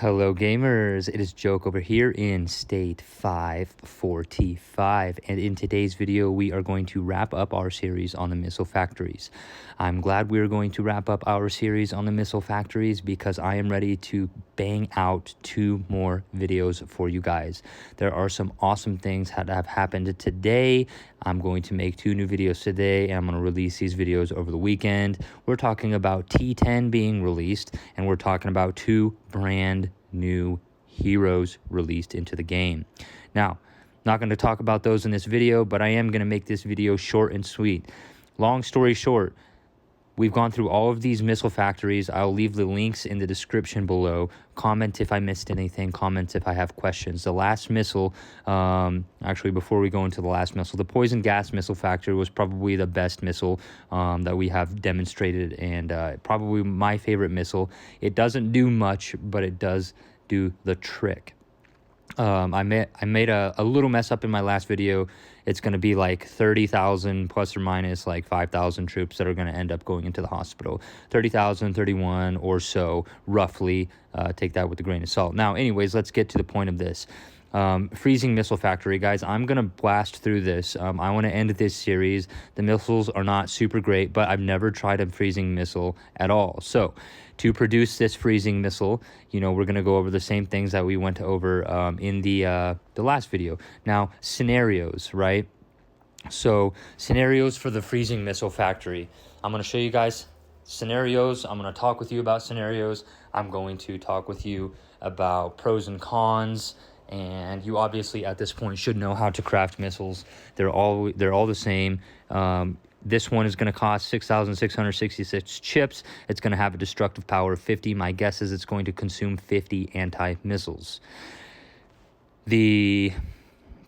Hello gamers, it is Joke over here in State 545, and in today's video we are going to wrap up our series on the missile factories. I'm glad we are going to wrap up our series on the missile factories because I am ready to bang out 2 more videos for you guys. There are some awesome things that have happened today. I'm going to make 2 new videos today, and I'm going to release these videos over the weekend. We're talking about T10 being released, and we're talking about 2 brand new heroes released into the game. Now, not going to talk about those in this video, but I am going to make this video short and sweet. Long story short, we've gone through all of these missile factories. I'll leave the links in the description below. Comment if I missed anything. Comment if I have questions. The last missile, actually before we go into the last missile, the poison gas missile factory was probably the best missile that we have demonstrated, and probably my favorite missile. It doesn't do much, but it does do the trick. I made a little mess up in my last video. It's going to be like 30,000 plus or minus like 5,000 troops that are going to end up going into the hospital. 30,000, 31 or so, roughly. Take that with a grain of salt. Now, anyways, let's get to the point of this. Freezing missile factory, guys. I'm going to blast through this. I want to end this series. The missiles are not super great, but I've never tried a freezing missile at all. So to produce this freezing missile, you know, we're going to go over the same things that we went over in the last video. Now, scenarios, right? So scenarios for the freezing missile factory. I'm going to show you guys scenarios. I'm going to talk with you about scenarios. I'm going to talk with you about pros and cons. And you obviously at this point should know how to craft missiles. They're all the same. This one is going to cost 6,666 chips. It's going to have a destructive power of 50. My guess is it's going to consume 50 anti-missiles. The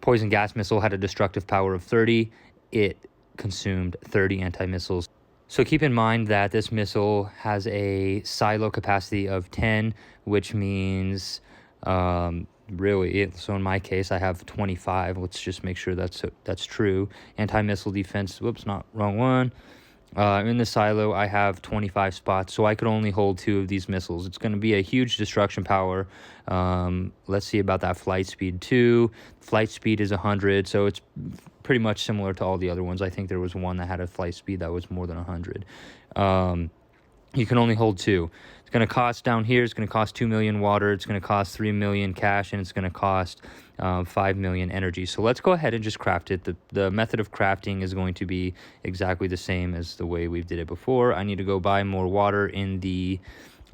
poison gas missile had a destructive power of 30. It consumed 30 anti-missiles. So keep in mind that this missile has a silo capacity of 10, which means so in my case I have 25. Let's just make sure that's true. Anti-missile defense, whoops, not wrong one. In the silo I have 25 spots, so I could only hold 2 of these missiles. It's going to be a huge destruction power. Let's see about that flight speed too. Flight speed is 100, so it's pretty much similar to all the other ones. I think there was one that had a flight speed that was more than 100. You can only hold 2. It's going to cost down here, it's going to cost 2 million water, it's going to cost 3 million cash, and it's going to cost 5 million energy. So let's go ahead and just craft it. The method of crafting is going to be exactly the same as the way we did it before. I need to go buy more water in the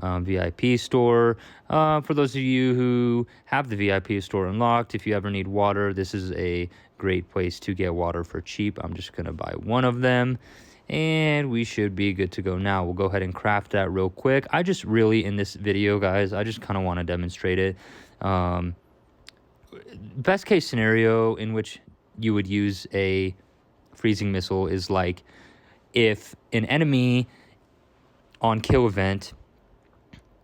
VIP store. For those of you who have the VIP store unlocked, if you ever need water, this is a great place to get water for cheap. I'm just going to buy 1 of them. And we should be good to go now. We'll go ahead and craft that real quick. I just really, in this video, guys, I just kind of want to demonstrate it. Best case scenario in which you would use a freezing missile is like if an enemy on kill event,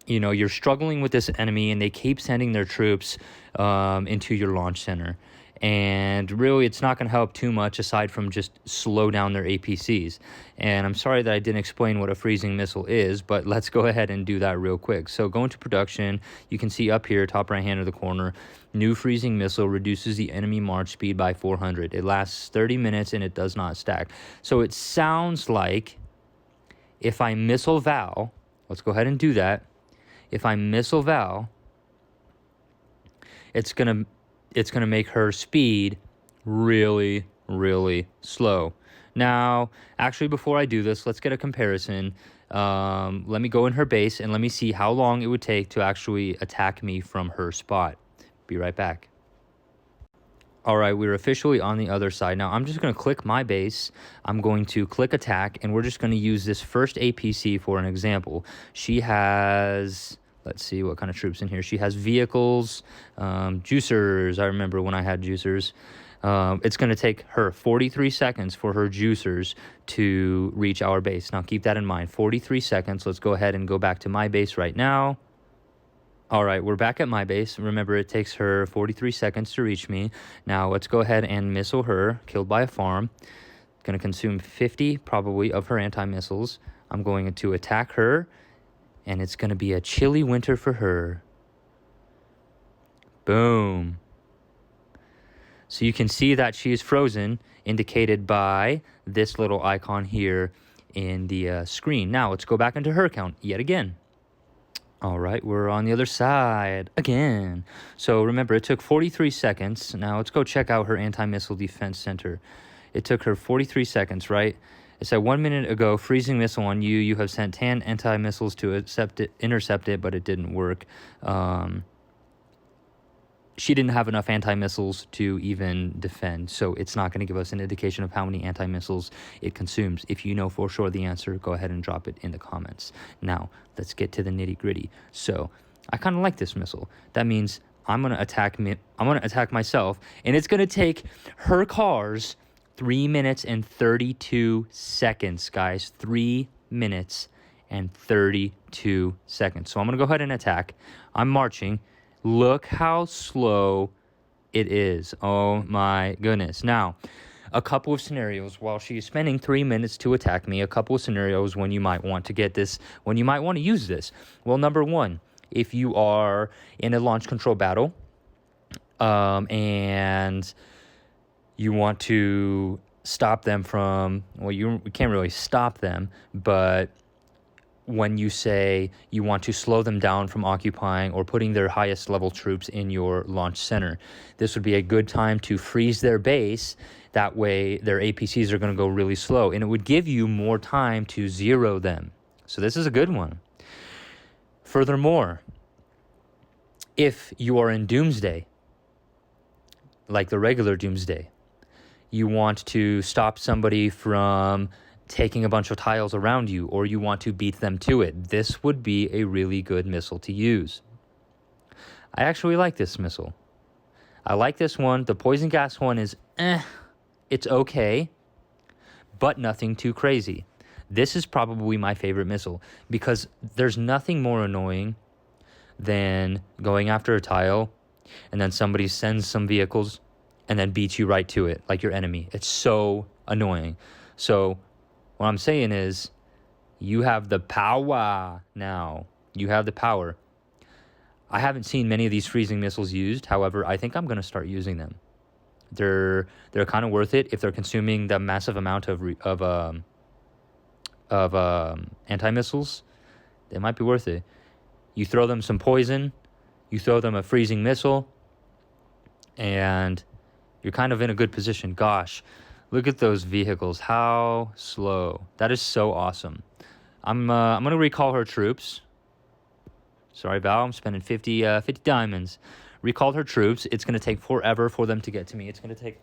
you know, you're struggling with this enemy and they keep sending their troops into your launch center. And really, it's not going to help too much aside from just slow down their APCs. And I'm sorry that I didn't explain what a freezing missile is, but let's go ahead and do that real quick. So go into production. You can see up here, top right hand of the corner, new freezing missile reduces the enemy march speed by 400. It lasts 30 minutes and it does not stack. So it sounds like if I missile Val, let's go ahead and do that. If I missile Val, it's going to make her speed really, really slow. Now, actually, before I do this, let's get a comparison. Let me go in her base and let me see how long it would take to actually attack me from her spot. Be right back. All right, we're officially on the other side. Now, I'm just going to click my base. I'm going to click attack, and we're just going to use this first APC for an example. She has... Let's see what kind of troops in here. She has vehicles, juicers. I remember when I had juicers. It's going to take her 43 seconds for her juicers to reach our base. Now, keep that in mind. 43 seconds. Let's go ahead and go back to my base right now. All right, we're back at my base. Remember, it takes her 43 seconds to reach me. Now, let's go ahead and missile her. Killed by a farm. Going to consume 50, probably, of her anti-missiles. I'm going to attack her. And it's going to be a chilly winter for her. Boom. So you can see that she is frozen, indicated by this little icon here in the screen. Now, let's go back into her count yet again. All right, we're on the other side again. So remember, it took 43 seconds. Now, let's go check out her anti-missile defense center. It took her 43 seconds, right? It said 1 minute ago, freezing missile on you. You have sent 10 anti-missiles to intercept it, but it didn't work. She didn't have enough anti-missiles to even defend, so it's not going to give us an indication of how many anti-missiles it consumes. If you know for sure the answer, go ahead and drop it in the comments. Now, let's get to the nitty-gritty. So, I kind of like this missile. That means I'm going to attack myself, and it's going to take her cars 3 minutes and 32 seconds, guys. 3 minutes and 32 seconds. So I'm going to go ahead and attack. I'm marching. Look how slow it is. Oh my goodness. Now, a couple of scenarios while she's spending 3 minutes to attack me, a couple of scenarios when you might want to get this, when you might want to use this. Well, number one, if you are in a launch control battle, and you want to stop them from, well, you can't really stop them, but when you say you want to slow them down from occupying or putting their highest level troops in your launch center, this would be a good time to freeze their base. That way their APCs are going to go really slow, and it would give you more time to zero them. So this is a good one. Furthermore, if you are in Doomsday, like the regular Doomsday, you want to stop somebody from taking a bunch of tiles around you, or you want to beat them to it, this would be a really good missile to use. I actually like this missile. I like this one. The poison gas one is it's okay, but nothing too crazy. This is probably my favorite missile because there's nothing more annoying than going after a tile and then somebody sends some vehicles and then beats you right to it, like your enemy. It's so annoying. So what I'm saying is, you have the power now. You have the power. I haven't seen many of these freezing missiles used. However, I think I'm going to start using them. They're kind of worth it if they're consuming the massive amount of anti-missiles. They might be worth it. You throw them some poison, you throw them a freezing missile, and you're kind of in a good position. Gosh. Look at those vehicles. How slow. That is so awesome. I'm going to recall her troops. Sorry, Val. I'm spending 50 diamonds. Recalled her troops. It's going to take forever for them to get to me. It's going to take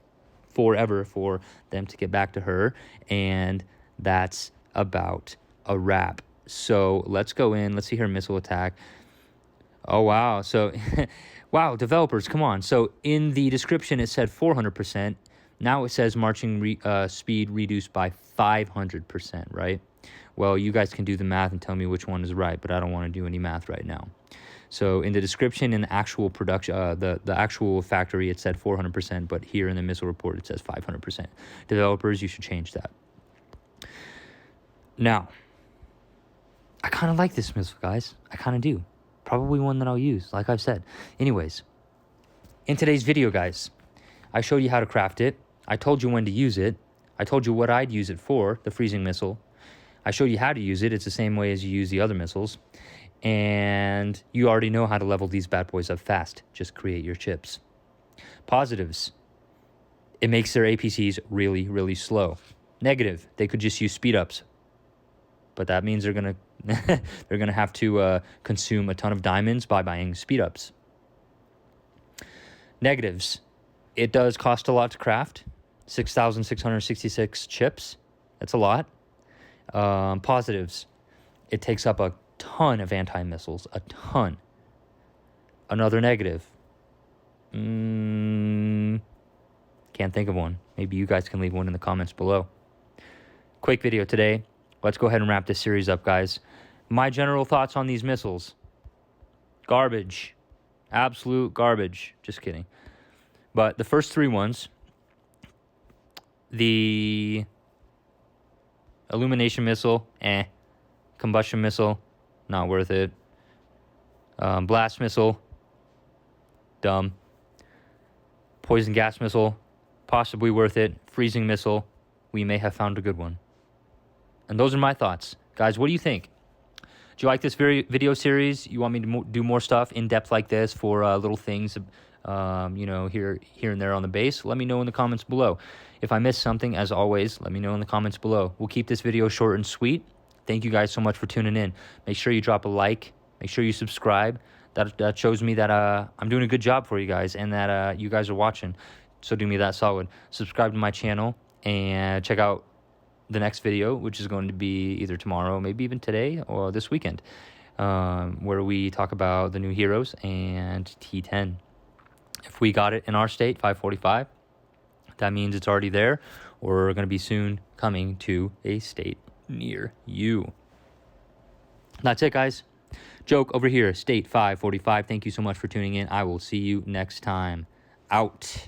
forever for them to get back to her. And that's about a wrap. So let's go in. Let's see her missile attack. Oh, wow. So, wow, developers, come on. So in the description, it said 400%. Now it says marching speed reduced by 500%, right? Well, you guys can do the math and tell me which one is right, but I don't want to do any math right now. So in the description in the actual production, the actual factory, it said 400%, but here in the missile report, it says 500%. Developers, you should change that. Now, I kind of like this missile, guys. I kind of do. Probably one that I'll use, like I've said. Anyways, in today's video, guys, I showed you how to craft it. I told you when to use it. I told you what I'd use it for, the freezing missile. I showed you how to use it. It's the same way as you use the other missiles. And you already know how to level these bad boys up fast. Just create your chips. Positives. It makes their APCs really, really slow. Negative. They could just use speed ups. But that means they're gonna they're gonna have to consume a ton of diamonds by buying speed ups. Negatives. It does cost a lot to craft. 6,666 chips. That's a lot. Positives. It takes up a ton of anti-missiles. A ton. Another negative. Can't think of one. Maybe you guys can leave one in the comments below. Quick video today. Let's go ahead and wrap this series up, guys. My general thoughts on these missiles. Garbage. Absolute garbage. Just kidding. But the first three ones, the Illumination missile, Combustion missile, not worth it. Blast missile, dumb. Poison gas missile, possibly worth it. Freezing missile, we may have found a good one. And those are my thoughts. Guys, what do you think? Do you like this video series? You want me to do more stuff in depth like this for little things, here and there on the base? Let me know in the comments below. If I missed something, as always, let me know in the comments below. We'll keep this video short and sweet. Thank you guys so much for tuning in. Make sure you drop a like. Make sure you subscribe. That shows me that I'm doing a good job for you guys and that you guys are watching. So do me that solid. Subscribe to my channel and check out the next video, which is going to be either tomorrow, maybe even today or this weekend, where we talk about the new heroes and T10. If we got it in our state, 545, that means it's already there or going to be soon coming to a state near you. That's it, guys. Joke over here, state 545. Thank you so much for tuning in. I will see you next time. Out.